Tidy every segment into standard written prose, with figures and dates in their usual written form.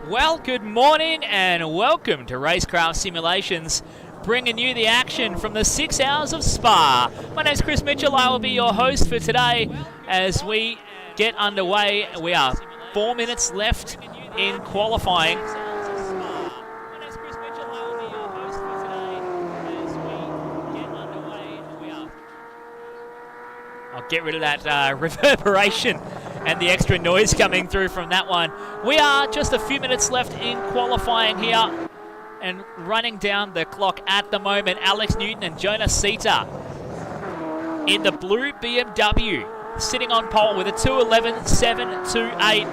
Well, good morning and welcome to RaceKraft Simulations, bringing you the action from the 6 hours of Spa. My name's Chris Mitchell. I will be your host for today as we get underway. We are 4 minutes left in qualifying. I'll get rid of that reverberation and the extra noise coming through from that one. We are just a few minutes left in qualifying here and running down the clock at the moment. Alex Newton and Jonas Sita in the blue BMW, sitting on pole with a 2:11.728,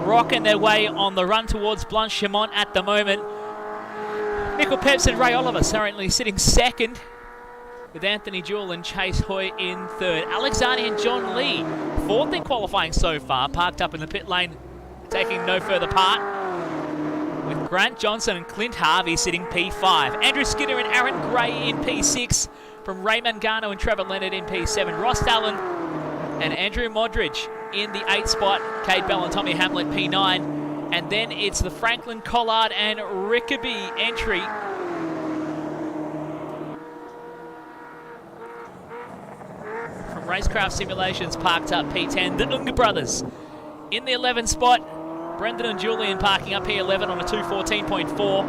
rocking their way on the run towards Blanchimont at the moment. Nickel Peps and Ray Oliver currently sitting second, with Anthony Jewell and Chase Hoy in third. Alexander and John Lee, fourth in qualifying so far, parked up in the pit lane, taking no further part, with Grant Johnson and Clint Harvey sitting P5. Andrew Skinner and Aaron Gray in P6, from Raymond Garno and Trevor Leonard in P7. Ross Allen and Andrew Modridge in the 8th spot. Cade Bell and Tommy Hamlet P9. And then it's the Franklin Collard and Rickaby entry. RaceKraft Simulations parked up P10. The Unga brothers in the 11th spot. Brendan and Julian parking up P11 on a 2:14.4.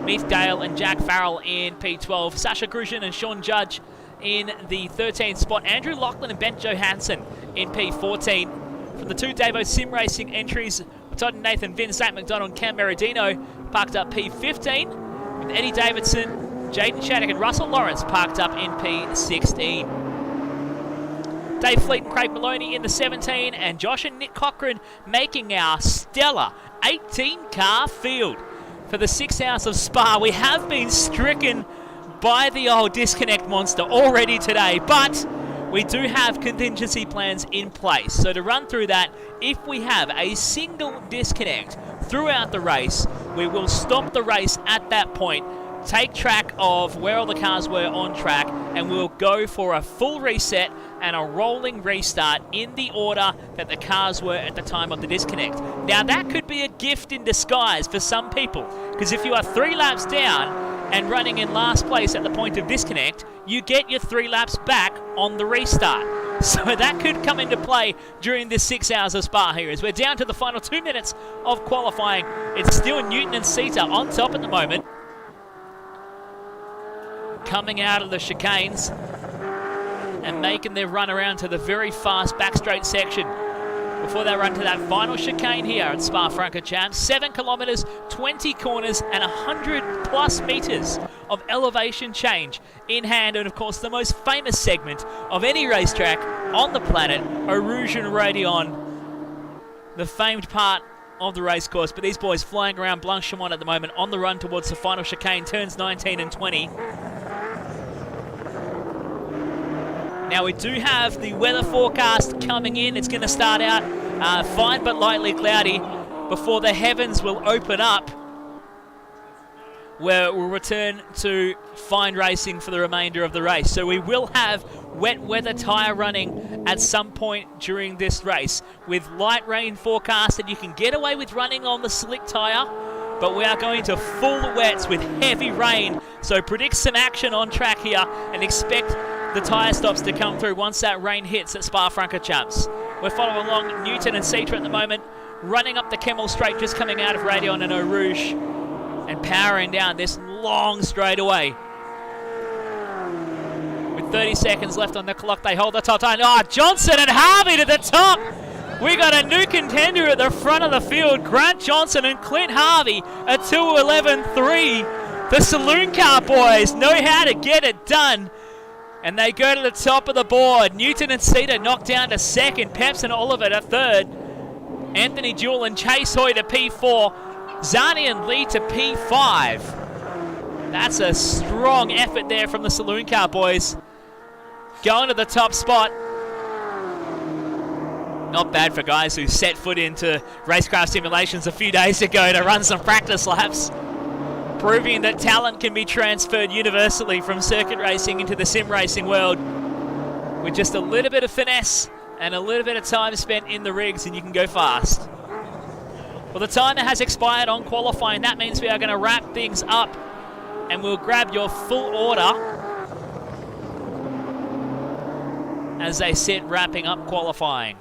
Meath Dale and Jack Farrell in P12. Sasha Grushin and Sean Judge in the 13th spot. Andrew Lachlan and Ben Johansson in P14. From the two Davo Sim Racing entries, Todd and Nathan Vin, Zach McDonald and Cam Meridino parked up P15. With Eddie Davidson, Jaden Shattuck and Russell Lawrence parked up in P16. Dave Fleet and Craig Maloney in the 17, and Josh and Nick Cochran making our stellar 18-car field for the 6 hours of Spa. We have been stricken by the old disconnect monster already today, but we do have contingency plans in place. So to run through that, if we have a single disconnect throughout the race, we will stop the race at that point, take track of where all the cars were on track, and we'll go for a full reset and a rolling restart in the order that the cars were at the time of the disconnect. Now that could be a gift in disguise for some people, because if you are 3 laps down and running in last place at the point of disconnect, you get your 3 laps back on the restart. So that could come into play during this 6 hours of Spa here, as we're down to the final 2 minutes of qualifying. It's still Newton and Sita on top at the moment, coming out of the chicanes and making their run around to the very fast back straight section before they run to that final chicane here at Spa-Francorchamps. 7 kilometres, 20 corners and 100 plus metres of elevation change in hand, and of course the most famous segment of any racetrack on the planet, Eau Rouge and Raidillon, the famed part of the race course. But these boys flying around Blanchimont at the moment on the run towards the final chicane, turns 19 and 20. Now we do have the weather forecast coming in. It's going to start out fine but lightly cloudy before the heavens will open up, where we'll return to fine racing for the remainder of the race. So we will have wet weather tyre running at some point during this race, with light rain forecast, and you can get away with running on the slick tyre, but we are going to full wets with heavy rain. So predict some action on track here and expect the tyre stops to come through once that rain hits at Spa-Francorchamps. We're following along Newton and Sita at the moment, running up the Kemmel Straight, just coming out of Raidillon and Eau Rouge, and powering down this long straightaway. With 30 seconds left on the clock, they hold the top time. Oh, Johnson and Harvey to the top! We got a new contender at the front of the field. Grant Johnson and Clint Harvey at 2:11.3. The Saloon Car boys know how to get it done, and they go to the top of the board. Newton and Sita knocked down to second. Peps and Oliver to third. Anthony Jewell and Chase Hoy to P4. Zani and Lee to P5. That's a strong effort there from the Saloon Car boys, going to the top spot. Not bad for guys who set foot into RaceKraft Simulations a few days ago to run some practice laps, proving that talent can be transferred universally from circuit racing into the sim racing world with just a little bit of finesse and a little bit of time spent in the rigs, and you can go fast. Well, the timer has expired on qualifying. That means we are going to wrap things up, and we'll grab your full order as they sit wrapping up qualifying.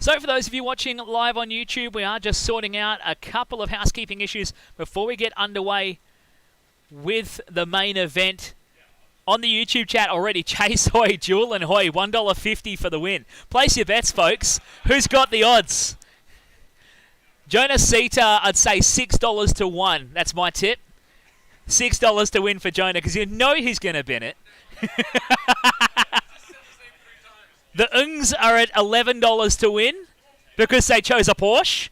So for those of you watching live on YouTube, we are just sorting out a couple of housekeeping issues before we get underway with the main event. On the YouTube chat already, Chase Hoy, Jewel and Hoy, $1.50 for the win. Place your bets, folks. Who's got the odds? Jonas Sita, I'd say $6 to 1. That's my tip. $6 to win for Jonah, because you know he's going to bin it. The Ungs are at $11 to win because they chose a Porsche.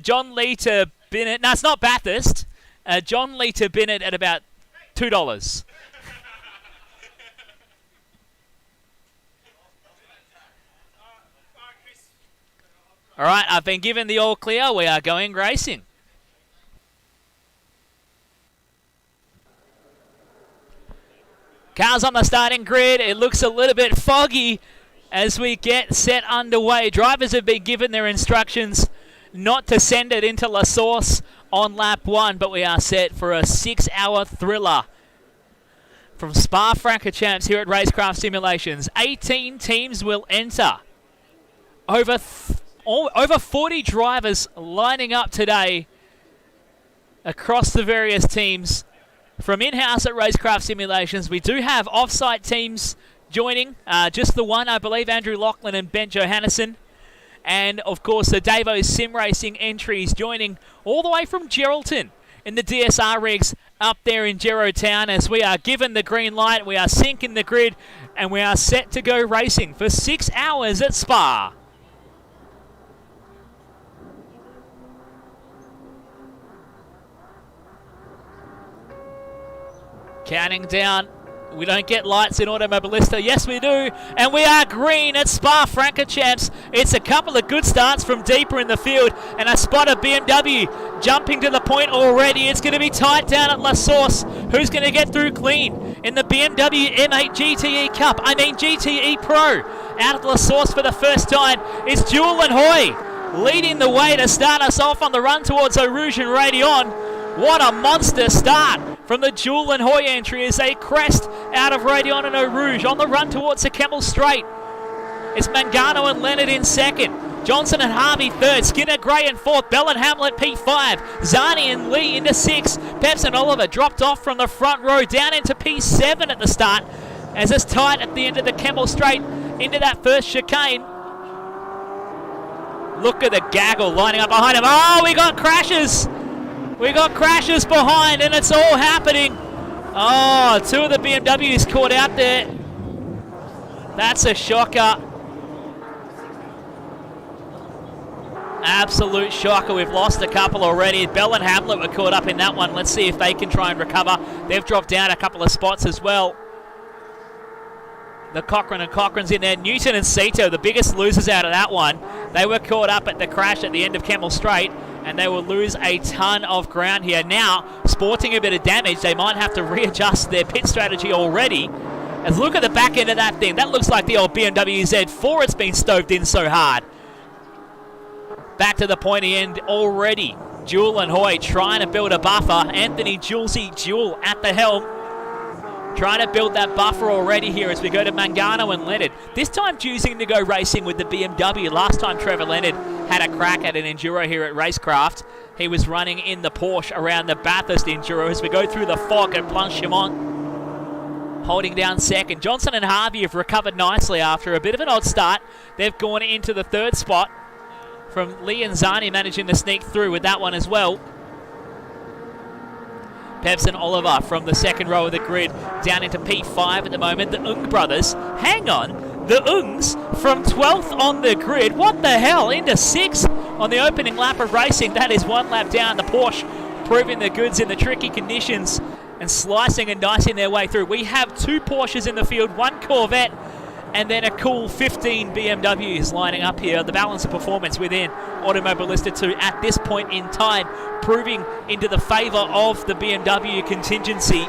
John Lee to bin it. No, it's not Bathurst. John Lee to bin it at about $2. All right, I've been given the all clear. We are going racing. Cars on the starting grid. It looks a little bit foggy as we get set underway. Drivers have been given their instructions not to send it into La Source on lap 1, but we are set for a 6-hour thriller from Spa-Francorchamps here at RaceKraft Simulations. 18 teams will enter. Over 40 drivers lining up today across the various teams. From in-house at RaceKraft Simulations, we do have off-site teams joining. Just the one, I believe, Andrew Lachlan and Ben Johannesson. And, of course, the Davo Sim Racing entries joining all the way from Geraldton in the DSR rigs up there in Geraldtown as we are given the green light. We are syncing the grid and we are set to go racing for 6 hours at Spa. Counting down. We don't get lights in Automobilista. Yes, we do. And we are green at Spa-Francorchamps. It's a couple of good starts from deeper in the field. And I spot a BMW jumping to the point already. It's going to be tight down at La Source. Who's going to get through clean in the BMW M8 GTE Cup? GTE Pro. Out at La Source for the first time. It's Jewel and Hoy leading the way to start us off on the run towards Eau Rouge and Radion. What a monster start from the Jewel and Hoy entry as they crest out of Radion and Eau Rouge on the run towards the Camel Straight. It's Mangano and Leonard in second. Johnson and Harvey third. Skinner, Gray in fourth. Bell and Hamlet P5. Zani and Lee into six. Peps and Oliver dropped off from the front row down into P7 at the start as it's tight at the end of the Camel Straight into that first chicane. Look at the gaggle lining up behind him. Oh, we got crashes. We got crashes behind, and it's all happening. Oh, two of the BMWs caught out there. That's a shocker. Absolute shocker. We've lost a couple already. Bell and Hamlet were caught up in that one. Let's see if they can try and recover. They've dropped down a couple of spots as well. The Cochrane and Cochrane's in there. Newton and Sito, the biggest losers out of that one. They were caught up at the crash at the end of Camel Straight, and they will lose a ton of ground here. Now, sporting a bit of damage, they might have to readjust their pit strategy already. As look at the back end of that thing. That looks like the old BMW Z4. It's been stoved in so hard. Back to the pointy end already. Jewel and Hoy trying to build a buffer. Anthony Julesy Jewel at the helm. Trying to build that buffer already here as we go to Mangano and Leonard. This time choosing to go racing with the BMW. Last time Trevor Leonard had a crack at an Enduro here at RaceKraft. He was running in the Porsche around the Bathurst Enduro as we go through the fog at Blanchimont. Holding down second. Johnson and Harvey have recovered nicely after a bit of an odd start. They've gone into the third spot from Lee and Zani managing to sneak through with that one as well. Peps and Oliver from the second row of the grid down into P5 at the moment. The Ung brothers, hang on, the Ungs from 12th on the grid. What the hell, into 6th on the opening lap of racing. That is one lap down. The Porsche proving the goods in the tricky conditions and slicing and dicing their way through. We have two Porsches in the field, one Corvette, and then a cool 15 BMWs lining up here. The balance of performance within Automobilista 2 at this point in time, proving into the favour of the BMW contingency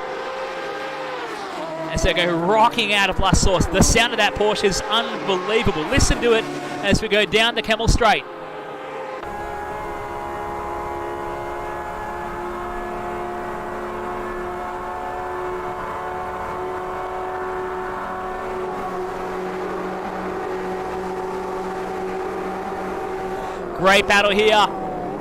as they go rocking out of La Source. The sound of that Porsche is unbelievable. Listen to it as we go down the Camel Straight. Great battle here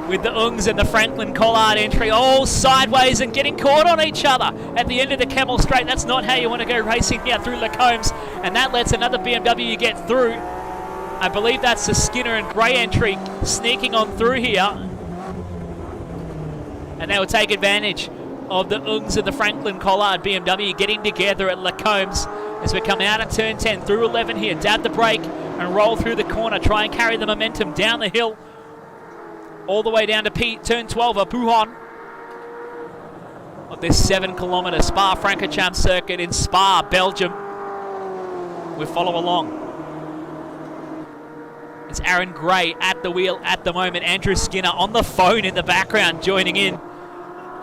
with the Ungs and the Franklin Collard entry, all sideways and getting caught on each other at the end of the Camel Straight. That's not how you want to go racing here through Lacombe's, and that lets another BMW get through. I believe that's the Skinner and Gray entry sneaking on through here. And they will take advantage of the Ungs and the Franklin Collard BMW getting together at Lacombe's as we come out at turn 10 through 11 here. Dab the brake and roll through the corner. Try and carry the momentum down the hill all the way down to turn 12 of Pujon of this 7-kilometre Spa-Francorchamps circuit in Spa, Belgium. We follow along. It's Aaron Gray at the wheel at the moment. Andrew Skinner on the phone in the background joining in.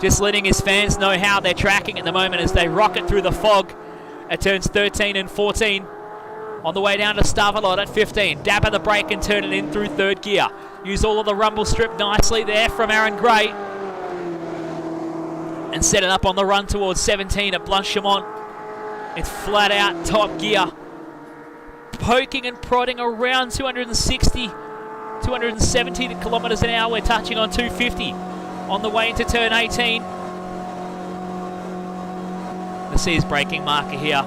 Just letting his fans know how they're tracking at the moment as they rocket through the fog at turns 13 and 14. On the way down to Stavelot at 15. Dab at the brake and turn it in through third gear. Use all of the rumble strip nicely there from Aaron Gray. And set it up on the run towards 17 at Blanchimont. It's flat out top gear. Poking and prodding around 260, 270 kilometres an hour. We're touching on 250 on the way into turn 18. The Sears braking marker here.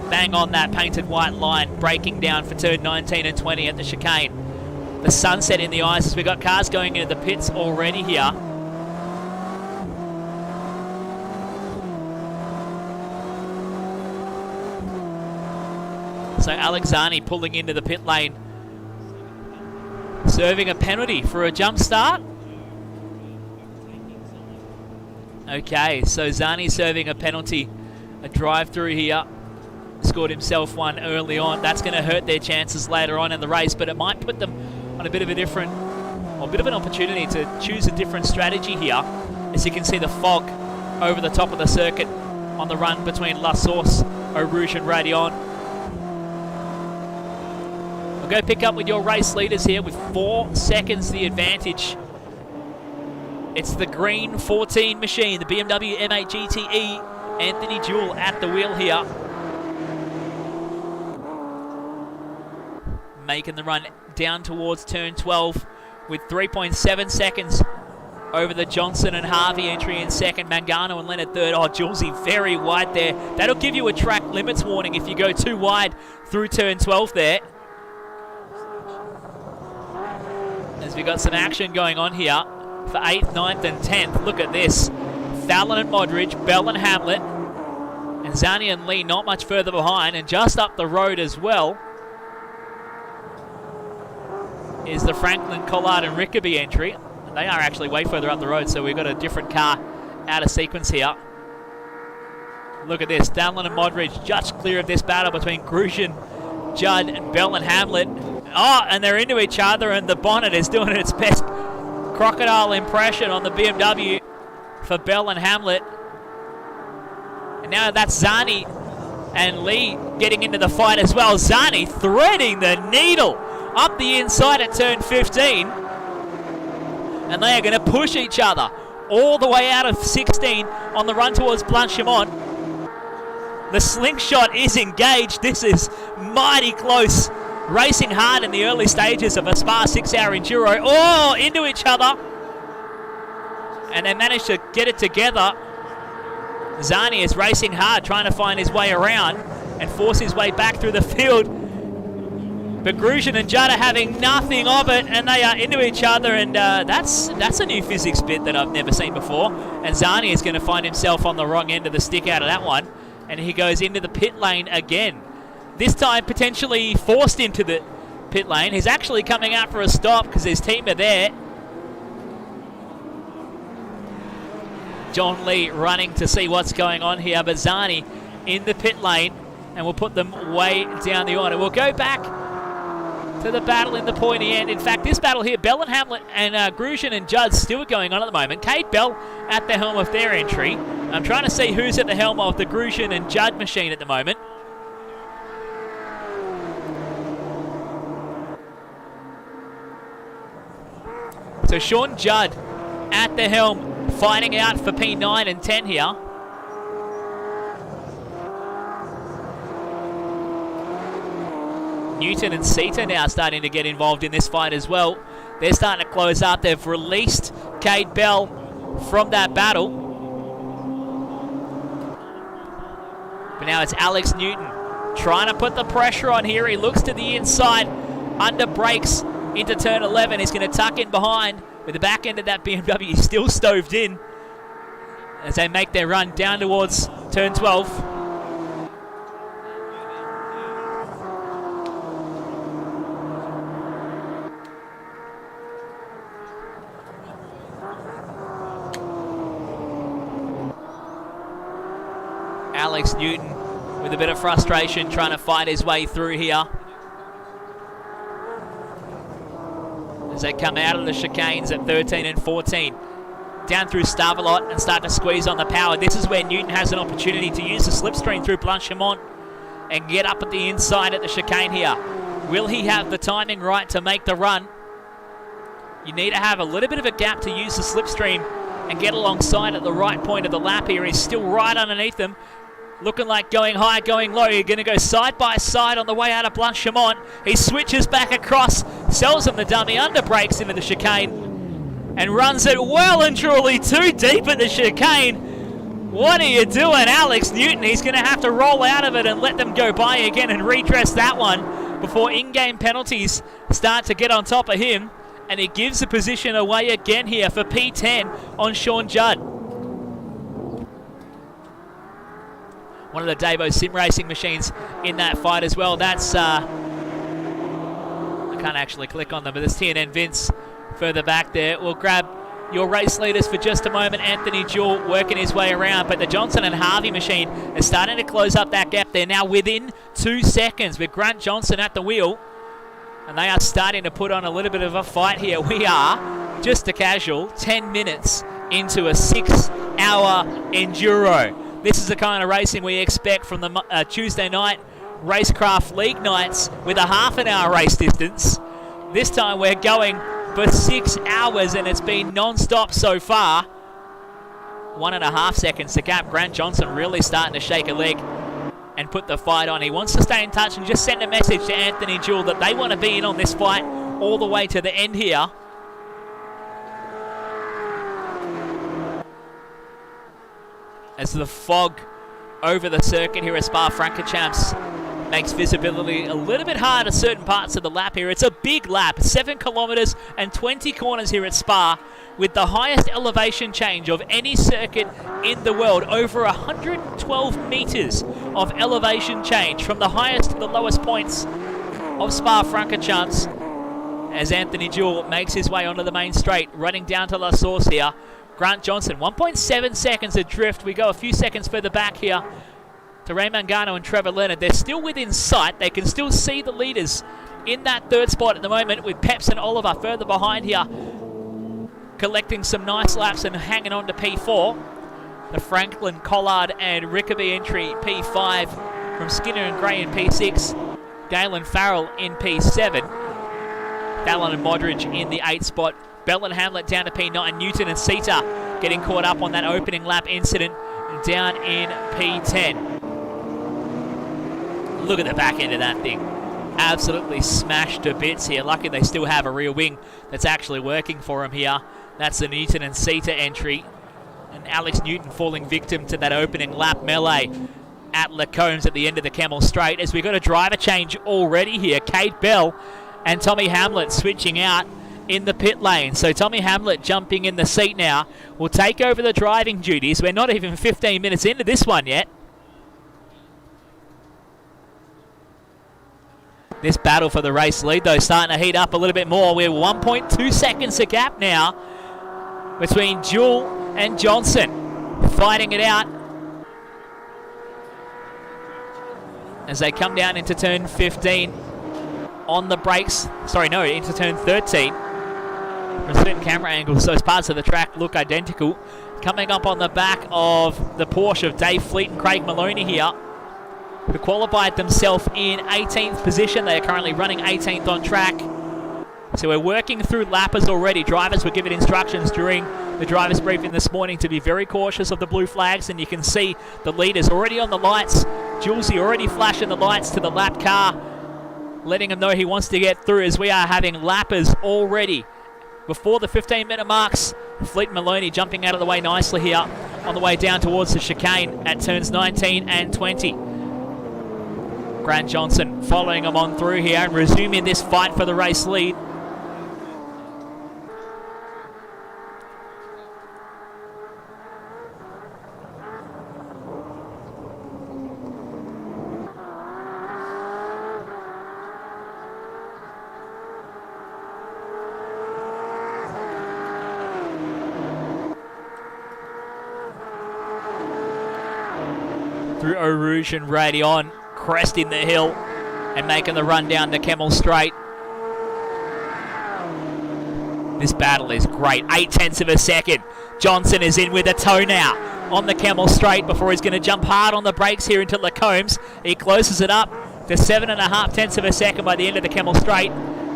Bang on that painted white line, braking down for turn 19 and 20 at the chicane. The sunset in the eyes as we got cars going into the pits already here. So Alexani pulling into the pit lane, serving a penalty for a jump start. Okay, so Zani serving a penalty, a drive through here. Scored himself one early on. That's going to hurt their chances later on in the race, but it might put them on a bit of a different, or a bit of an opportunity to choose a different strategy here. As you can see the fog over the top of the circuit on the run between La Source, Eau Rouge and Radion. We'll go pick up with your race leaders here with 4 seconds the advantage. It's the green 14 machine, the BMW M8 GTE. Anthony Jewell at the wheel here. Making the run down towards turn 12 with 3.7 seconds over the Johnson and Harvey entry in second. Mangano and Leonard third. Oh, Julesy very wide there. That'll give you a track limits warning if you go too wide through turn 12 there. As we got some action going on here for 8th, 9th and 10th. Look at this. Fallon and Modridge, Bell and Hamlet, and Zani and Lee not much further behind, and just up the road as well is the Franklin, Collard and Rickaby entry. They are actually way further up the road, so we've got a different car out of sequence here. Look at this. Fallon and Modridge just clear of this battle between Grosjean, Judd and Bell and Hamlet. Oh, and they're into each other, and the bonnet is doing its best crocodile impression on the BMW for Bell and Hamlet. And now that's Zani and Lee getting into the fight as well. Zani threading the needle up the inside at turn 15. And they are going to push each other all the way out of 16 on the run towards Blanchimont. The slingshot is engaged. This is mighty close. Racing hard in the early stages of a Spa 6-hour enduro. Oh, into each other. And they managed to get it together. Zani is racing hard, trying to find his way around and force his way back through the field. But Grosjean and Judd are having nothing of it, and they are into each other, and that's a new physics bit that I've never seen before. And Zani is going to find himself on the wrong end of the stick out of that one, and he goes into the pit lane again. This time potentially forced into the pit lane. He's actually coming out for a stop because his team are there. John Lee running to see what's going on here, but Zani in the pit lane, and we'll put them way down the order. We'll go back to the battle in the pointy end. In fact, this battle here, Bell and Hamlet and Grosjean and Judd still going on at the moment. Cade Bell at the helm of their entry. I'm trying to see who's at the helm of the Grosjean and Judd machine at the moment. So Sean Judd at the helm, fighting out for P9 and 10 here. Newton and Sita now starting to get involved in this fight as well. They're starting to close up. They've released Cade Bell from that battle. But now it's Alex Newton trying to put the pressure on here. He looks to the inside, under brakes into turn 11. He's going to tuck in behind with the back end of that BMW still stoved in as they make their run down towards turn 12. Alex Newton with a bit of frustration trying to fight his way through here as they come out of the chicanes at 13 and 14. Down through Stavelot and start to squeeze on the power. This is where Newton has an opportunity to use the slipstream through Blanchimont and get up at the inside at the chicane here. Will he have the timing right to make the run? You need to have a little bit of a gap to use the slipstream and get alongside at the right point of the lap here. He's still right underneath them. Looking like going high, going low. You're going to go side by side on the way out of Blanchimont. He switches back across, sells him the dummy, under brakes into the chicane, and runs it well and truly too deep at the chicane. What are you doing, Alex Newton? He's going to have to roll out of it and let them go by again and redress that one before in-game penalties start to get on top of him. And he gives the position away again here for P10 on Sean Judd. One of the Davo sim racing machines in that fight as well. That's, I can't actually click on them, but there's TNN Vince further back there. We'll grab your race leaders for just a moment. Anthony Jewell working his way around, but the Johnson and Harvey machine is starting to close up that gap. They're now within 2 seconds with Grant Johnson at the wheel, and they are starting to put on a little bit of a fight here. We are just a casual 10 minutes into a 6-hour enduro. This is the kind of racing we expect from the Tuesday night RaceKraft League nights with a half-an-hour race distance. This time we're going for 6 hours, and it's been non-stop so far. 1.5 seconds to gap. Grant Johnson really starting to shake a leg and put the fight on. He wants to stay in touch and just send a message to Anthony Jewell that they want to be in on this fight all the way to the end here. As the fog over the circuit here at Spa-Francorchamps makes visibility a little bit hard at certain parts of the lap here. It's a big lap, 7 kilometers and 20 corners here at Spa, with the highest elevation change of any circuit in the world. Over 112 meters of elevation change from the highest to the lowest points of Spa-Francorchamps as Anthony Jewell makes his way onto the main straight, running down to La Source here. Grant Johnson, 1.7 seconds adrift. We go a few seconds further back here to Ray Mangano and Trevor Leonard. They're still within sight. They can still see the leaders in that third spot at the moment, with Peps and Oliver further behind here, collecting some nice laps and hanging on to P4. The Franklin, Collard and Rickaby entry, P5 from Skinner and Gray in P6. Galen Farrell in P7. Fallon and Modridge in the 8th spot. Bell and Hamlet down to P9. Newton and Sita getting caught up on that opening lap incident down in P10. Look at the back end of that thing. Absolutely smashed to bits here. Lucky they still have a rear wing that's actually working for him here. That's the Newton and Sita entry. And Alex Newton falling victim to that opening lap melee at Lacombs at the end of the Kemmel Straight, as we've got a driver change already here. Cade Bell and Tommy Hamlet switching out in the pit lane. So Tommy Hamlet jumping in the seat now will take over the driving duties. We're not even 15 minutes into this one yet. This battle for the race lead, though, starting to heat up a little bit more. We're 1.2 seconds a gap now between Jewell and Johnson, fighting it out as they come down into turn 15 on the brakes. Sorry, no, into turn 13. From certain camera angles, those parts of the track look identical. Coming up on the back of the Porsche of Dave Fleet and Craig Maloney here, who qualified themselves in 18th position. They are currently running 18th on track. So we're working through lappers already. Drivers were given instructions during the driver's briefing this morning to be very cautious of the blue flags, and you can see the leaders already on the lights. Julesy already flashing the lights to the lap car letting him know he wants to get through, as we are having lappers already before the 15-minute marks. Fleet Maloney jumping out of the way nicely here on the way down towards the chicane at turns 19 and 20. Grant Johnson following him on through here and resuming this fight for the race lead. Through Eau Rouge and Radion, cresting the hill and making the run down to Kemmel Straight. This battle is great. 0.8 of a second. Johnson is in with a toe now on the Kemmel Straight before he's going to jump hard on the brakes here into Lacombe's. He closes it up to 7.5 of a second by the end of the Kemmel Straight.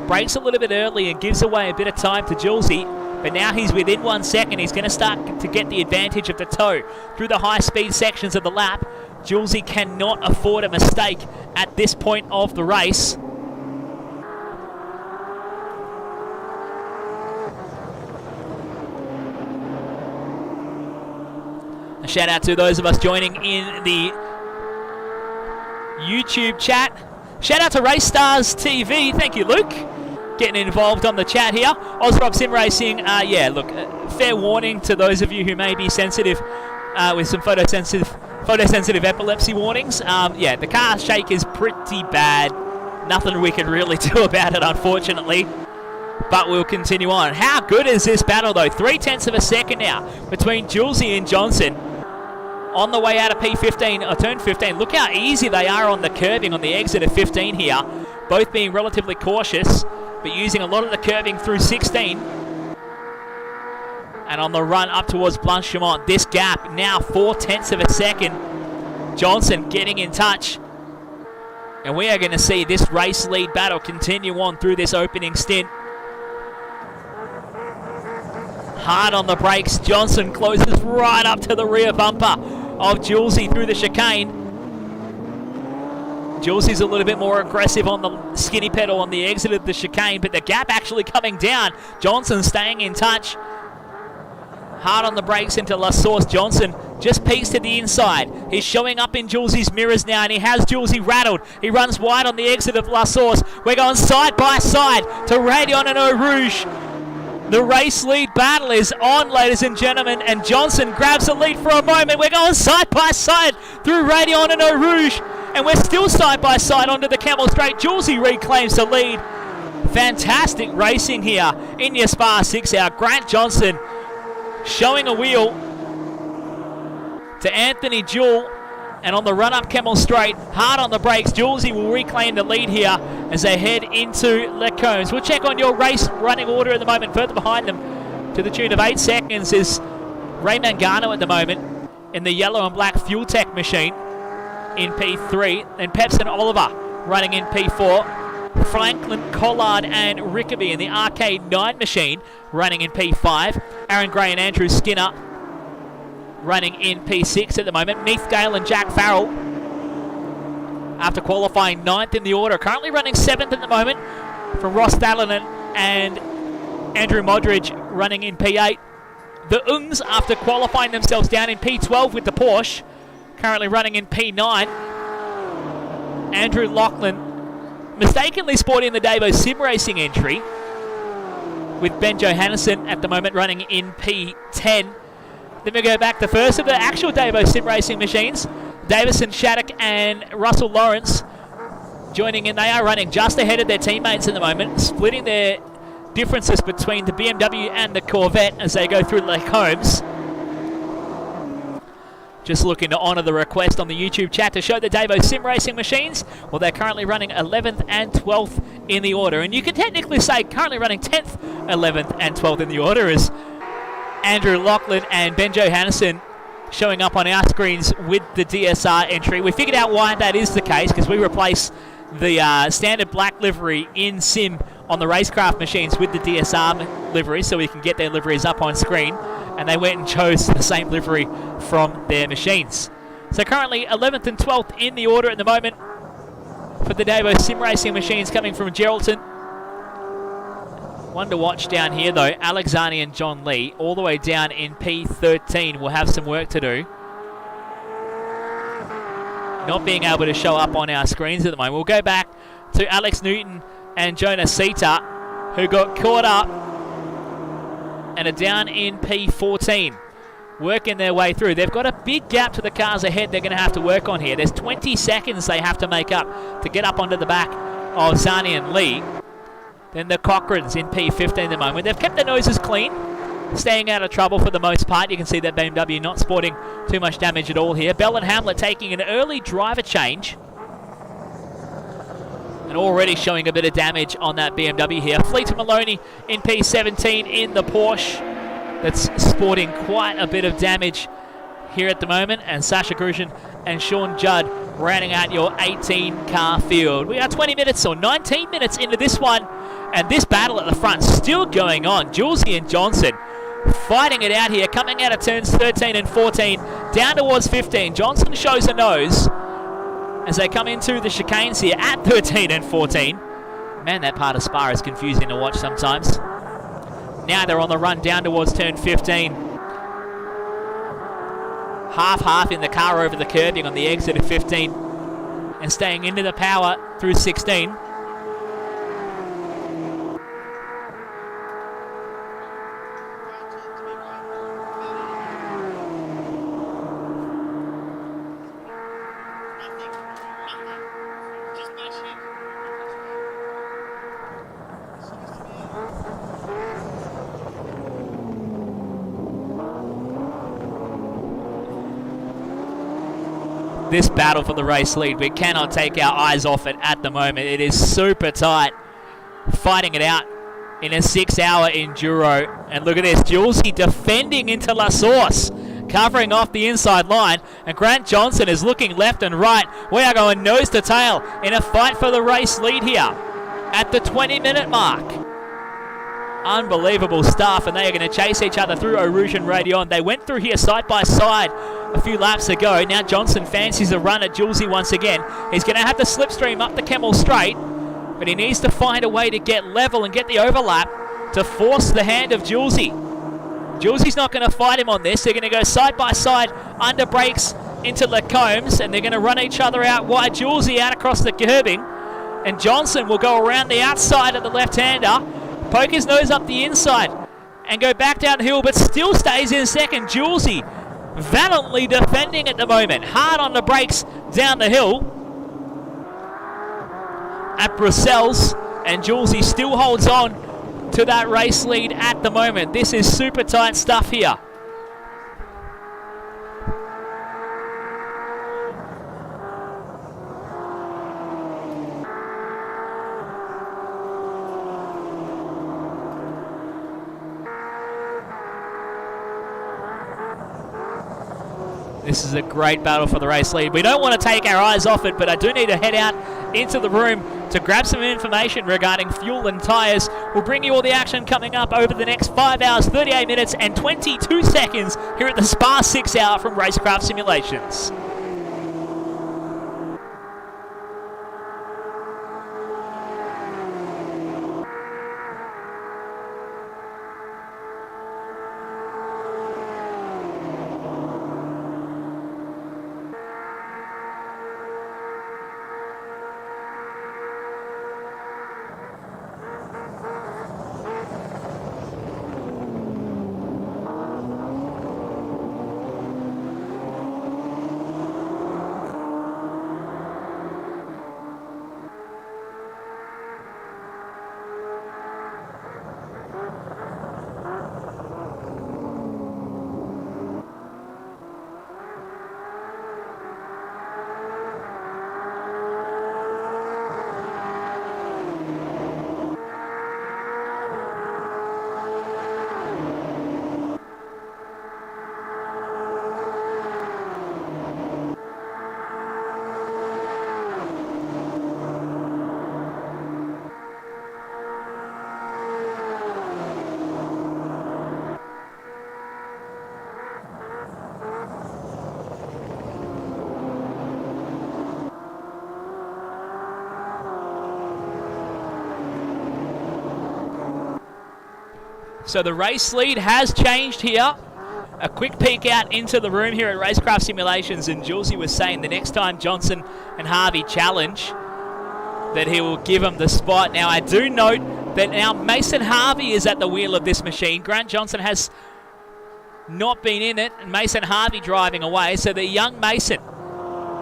Brakes a little bit early and gives away a bit of time to Julesy. But now he's within 1 second. He's going to start to get the advantage of the toe through the high-speed sections of the lap. Julesy cannot afford a mistake at this point of the race. A shout out to those of us joining in the YouTube chat. Shout out to Race Stars TV. Thank you, Luke. Getting involved on the chat here. Ozrob Sim Racing. Fair warning to those of you who may be sensitive with some photosensitive epilepsy warnings. The car shake is pretty bad. Nothing we can really do about it, unfortunately. But we'll continue on. How good is this battle, though? 0.3 of a second now between Julesy and Johnson on the way out of P15 or turn 15. Look how easy they are on the curbing on the exit of 15 here. Both being relatively cautious, but using a lot of the curving through 16. And on the run up towards Blanchimont, this gap now 0.4 of a second. Johnson getting in touch. And we are going to see this race lead battle continue on through this opening stint. Hard on the brakes. Johnson closes right up to the rear bumper of Julesy through the chicane. Julesy's a little bit more aggressive on the skinny pedal on the exit of the chicane, but the gap actually coming down. Johnson staying in touch. Hard on the brakes into La Source. Johnson just peeks to the inside. He's showing up in Julesy's mirrors now, and he has Julesy rattled. He runs wide on the exit of La Source. We're going side by side to Radion and Eau Rouge. The race lead battle is on, ladies and gentlemen, and Johnson grabs the lead for a moment. We're going side by side through Radion and Eau Rouge, and we're still side by side onto the Kemmel Straight. Julesy reclaims the lead. Fantastic racing here in your Spa 6 hour. Grant Johnson showing a wheel to Anthony Jewell, and on the run up Kemmel Straight, hard on the brakes. Julesy will reclaim the lead here as they head into Lacombe's. We'll check on your race running order at the moment. Further behind them to the tune of 8 seconds is Ray Mangano at the moment in the yellow and black Fuel Tech machine in P3, and Pepsin Oliver running in P4. Franklin, Collard and Rickaby in the Arcade 9 machine running in P5. Aaron Gray and Andrew Skinner running in P6 at the moment. Neith Gale and Jack Farrell, after qualifying 9th in the order, currently running 7th at the moment, from Ross Dallin and Andrew Modridge running in P8. The Ungs, after qualifying themselves down in P12 with the Porsche, currently running in P9. Andrew Lachlan mistakenly sporting the Davo Sim Racing entry, with Ben Johannesson at the moment running in P10. Then we go back to first of the actual Davo Sim Racing machines. Davison, Shattuck and Russell Lawrence joining in. They are running just ahead of their teammates at the moment, splitting their differences between the BMW and the Corvette as they go through Lacombe's. Just looking to honour the request on the YouTube chat to show the Davo Sim Racing machines. Well, they're currently running 11th and 12th in the order. And you can technically say currently running 10th, 11th and 12th in the order is Andrew Lachlan and Ben Johannesson showing up on our screens with the DSR entry. We figured out why that is the case, because we replace the standard black livery in Sim on the RaceKraft machines with the DSR livery, so we can get their liveries up on screen. And they went and chose the same livery from their machines. So currently 11th and 12th in the order at the moment for the Davo Sim Racing machines coming from Geraldton. One to watch down here though, Alexani and John Lee, all the way down in P13, will have some work to do. Not being able to show up on our screens at the moment. We'll go back to Alex Newton and Jonah Sita, who got caught up and are down in P14, working their way through. They've got a big gap to the cars ahead they're going to have to work on here. There's 20 seconds they have to make up to get up onto the back of Zani and Lee. Then the Cochrans in P15 at the moment. They've kept their noses clean, staying out of trouble for the most part. You can see that BMW not sporting too much damage at all here. Bell and Hamlet taking an early driver change, and already showing a bit of damage on that BMW here. Fleet and Maloney in P17 in the Porsche. That's sporting quite a bit of damage here at the moment. And Sasha Grushin and Sean Judd rounding out your 18-car field. We are 20 minutes or 19 minutes into this one. And this battle at the front still going on. Julesy and Johnson fighting it out here, coming out of turns 13 and 14, down towards 15. Johnson shows a nose as they come into the chicanes here at 13 and 14. Man, that part of Spa is confusing to watch sometimes. Now they're on the run down towards turn 15. Half in the car over the curbing on the exit of 15 and staying into the power through 16. This battle for the race lead, we cannot take our eyes off it at the moment. It is super tight, fighting it out in a 6-hour enduro. And look at this, Julesy defending into La Source, covering off the inside line, and Grant Johnson is looking left and right. We are going nose to tail in a fight for the race lead here at the 20-minute mark. Unbelievable stuff, and they are going to chase each other through Eau Rouge and Radion. They went through here side by side a few laps ago. Now Johnson fancies a run at Julesy once again. He's going to have to slipstream up the Kemmel Straight, but he needs to find a way to get level and get the overlap to force the hand of Julesy. Julesy's not going to fight him on this. They're going to go side by side under brakes into Lacombs, and they're going to run each other out wide. Julesy out across the curbing, and Johnson will go around the outside of the left-hander, poke his nose up the inside, and go back down the hill, but still stays in second. Julesy valiantly defending at the moment, hard on the brakes down the hill at Brussels, and Julesy still holds on to that race lead at the moment. This is super tight stuff here. This is a great battle for the race lead. We don't want to take our eyes off it, but I do need to head out into the room to grab some information regarding fuel and tyres. We'll bring you all the action coming up over the next 5 hours, 38 minutes and 22 seconds here at the Spa 6 Hour from RaceKraft Simulations. So the race lead has changed here. A quick peek out into the room here at RaceKraft Simulations, and Julesy was saying the next time Johnson and Harvey challenge that he will give them the spot. Now, I do note that now Mason Harvey is at the wheel of this machine. Grant Johnson has not been in it, and Mason Harvey driving away. So the young Mason,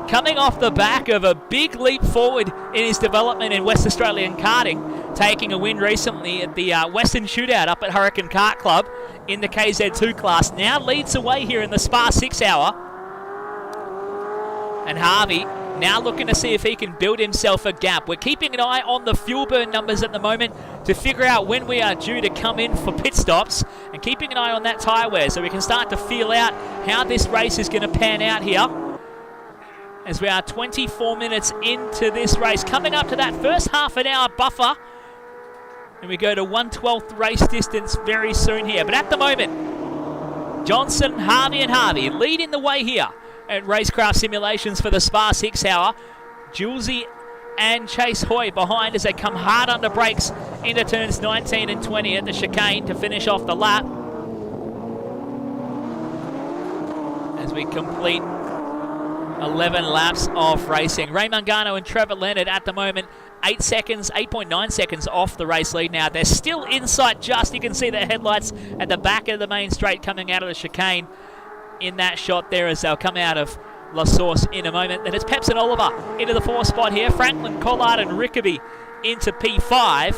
coming off the back of a big leap forward in his development in West Australian karting, taking a win recently at the Western Shootout up at Hurricane Kart Club in the KZ2 class, now leads away here in the Spa 6 hour. And Harvey now looking to see if he can build himself a gap. We're keeping an eye on the fuel burn numbers at the moment to figure out when we are due to come in for pit stops, and keeping an eye on that tyre wear so we can start to feel out how this race is going to pan out here, as we are 24 minutes into this race, coming up to that first half an hour buffer, and we go to 1/12th race distance very soon here. But at the moment, Johnson, Harvey and Harvey leading the way here at RaceKraft Simulations for the Spa 6 hour. Julesy and Chase Hoy behind as they come hard under brakes into turns 19 and 20 at the chicane to finish off the lap. As we complete 11 laps of racing. Ray Mangano and Trevor Leonard at the moment 8.9 seconds off the race lead now. They're still in sight just. You can see their headlights at the back of the main straight coming out of the chicane in that shot there as they'll come out of La Source in a moment. Then it's Peps and Oliver into the 4th spot here. Franklin, Collard and Rickaby into P5.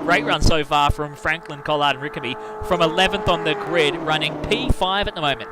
Great run so far from Franklin, Collard and Rickaby from 11th on the grid, running P5 at the moment.